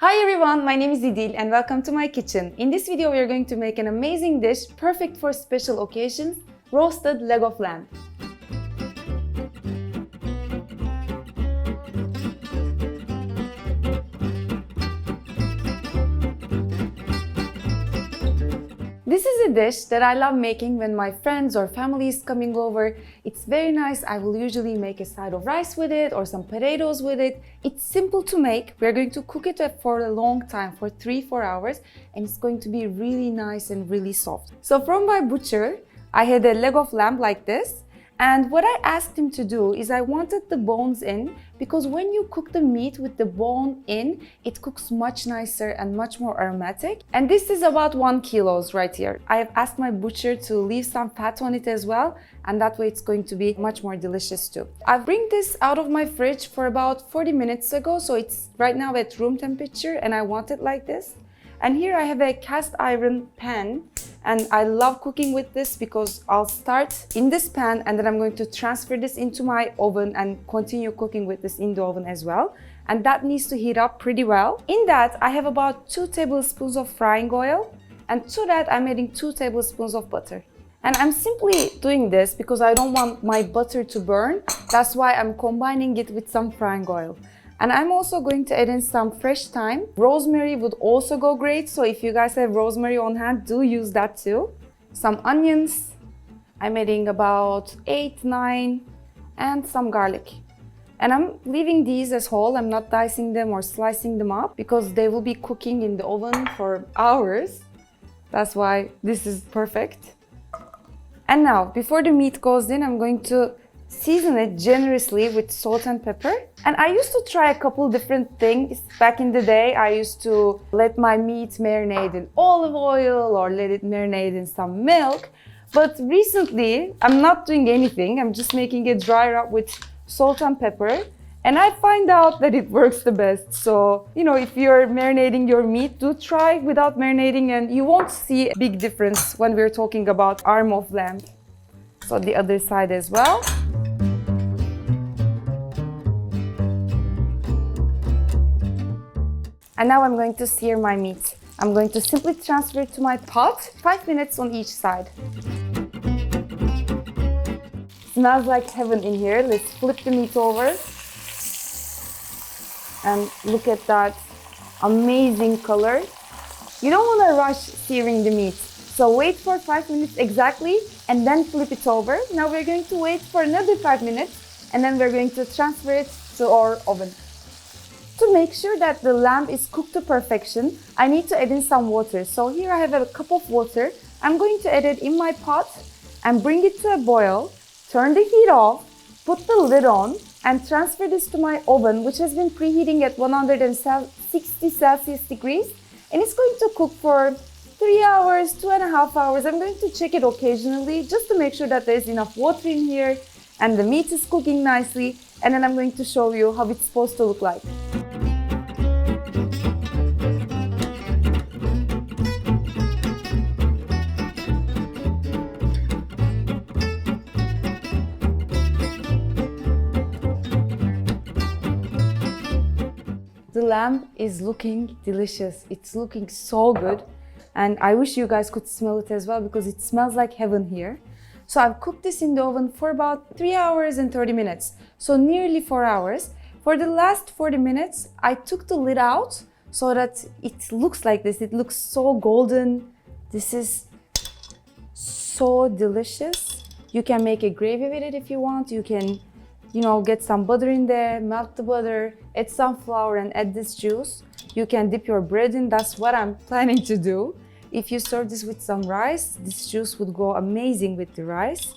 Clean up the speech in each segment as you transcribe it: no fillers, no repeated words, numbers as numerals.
Hi everyone, my name is Idil and welcome to my kitchen. In this video we are going to make an amazing dish perfect for special occasions, roasted leg of lamb. This is a dish that I love making when my friends or family is coming over. It's very nice. I will usually make a side of rice with it or some potatoes with it. It's simple to make. We're going to cook it for a long time, for 3-4 hours, and it's going to be really nice and really soft. So from my butcher, I had a leg of lamb like this. And what I asked him to do is I wanted the bones in, because when you cook the meat with the bone in, it cooks much nicer and much more aromatic. And this is about 1 kilo right here. I have asked my butcher to leave some fat on it as well, and that way it's going to be much more delicious too. I bring this out of my fridge for about 40 minutes ago, so it's right now at room temperature and I want it like this. And here I have a cast iron pan, and I love cooking with this because I'll start in this pan and then I'm going to transfer this into my oven and continue cooking with this in the oven as well. And that needs to heat up pretty well. In that, I have about 2 tablespoons of frying oil, and to that I'm adding 2 tablespoons of butter. And I'm simply doing this because I don't want my butter to burn. That's why I'm combining it with some frying oil. And I'm also going to add in some fresh thyme. Rosemary would also go great, so if you guys have rosemary on hand, do use that too. Some onions. I'm adding about 8, 9, and some garlic. And I'm leaving these as whole. I'm not dicing them or slicing them up because they will be cooking in the oven for hours. That's why this is perfect. And now, before the meat goes in, I'm going to season it generously with salt and pepper. And I used to try a couple different things. Back in the day, I used to let my meat marinate in olive oil or let it marinate in some milk. But recently, I'm not doing anything. I'm just making it dry rub with salt and pepper. And I find out that it works the best. So, if you're marinating your meat, do try without marinating and you won't see a big difference when we're talking about arm of lamb. So the other side as well. And now I'm going to sear my meat. I'm going to simply transfer it to my pot, 5 minutes on each side. Smells like heaven in here. Let's flip the meat over. And look at that amazing color. You don't want to rush searing the meat. So wait for 5 minutes exactly and then flip it over. Now we're going to wait for another 5 minutes and then we're going to transfer it to our oven. To make sure that the lamb is cooked to perfection, I need to add in some water. So here I have a cup of water. I'm going to add it in my pot and bring it to a boil. Turn the heat off, put the lid on, and transfer this to my oven, which has been preheating at 160 Celsius degrees. And it's going to cook for 3 hours, 2.5 hours. I'm going to check it occasionally just to make sure that there's enough water in here and the meat is cooking nicely. And then I'm going to show you how it's supposed to look like. The lamb is looking delicious. It's looking so good. And I wish you guys could smell it as well because it smells like heaven here. So I've cooked this in the oven for about 3 hours and 30 minutes. So nearly 4 hours. For the last 40 minutes, I took the lid out so that it looks like this. It looks so golden. This is so delicious. You can make a gravy with it if you want. You can get some butter in there, melt the butter, add some flour and add this juice. You can dip your bread in. That's what I'm planning to do. If you serve this with some rice, this juice would go amazing with the rice.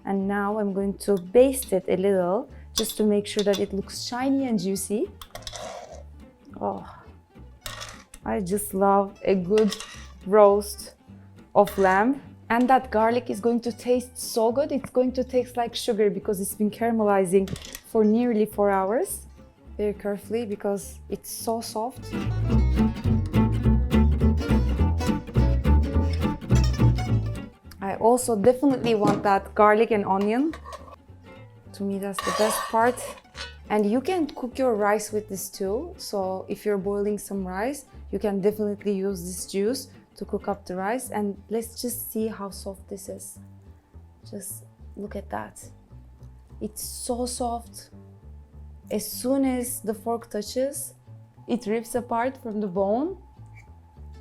And now I'm going to baste it a little just to make sure that it looks shiny and juicy. Oh, I just love a good roast of lamb. And that garlic is going to taste so good. It's going to taste like sugar because it's been caramelizing for nearly 4 hours. Very carefully because it's so soft. I also definitely want that garlic and onion. To me, that's the best part. And you can cook your rice with this too. So if you're boiling some rice, you can definitely use this juice to cook up the rice. And let's just see how soft this is. Just look at that. It's so soft. As soon as the fork touches, it rips apart from the bone.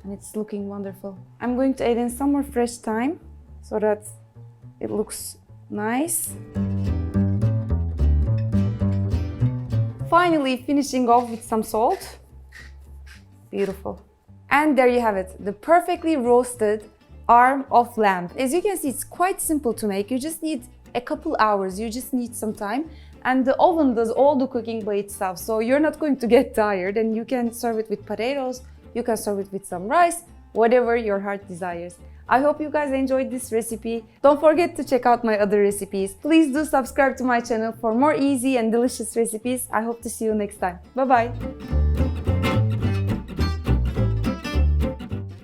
And it's looking wonderful. I'm going to add in some more fresh thyme so that it looks nice. Finally, finishing off with some salt. Beautiful. And there you have it, the perfectly roasted arm of lamb. As you can see, it's quite simple to make. You just need a couple hours, you just need some time. And the oven does all the cooking by itself, so you're not going to get tired, and you can serve it with potatoes, you can serve it with some rice, whatever your heart desires. I hope you guys enjoyed this recipe. Don't forget to check out my other recipes. Please do subscribe to my channel for more easy and delicious recipes. I hope to see you next time. Bye bye.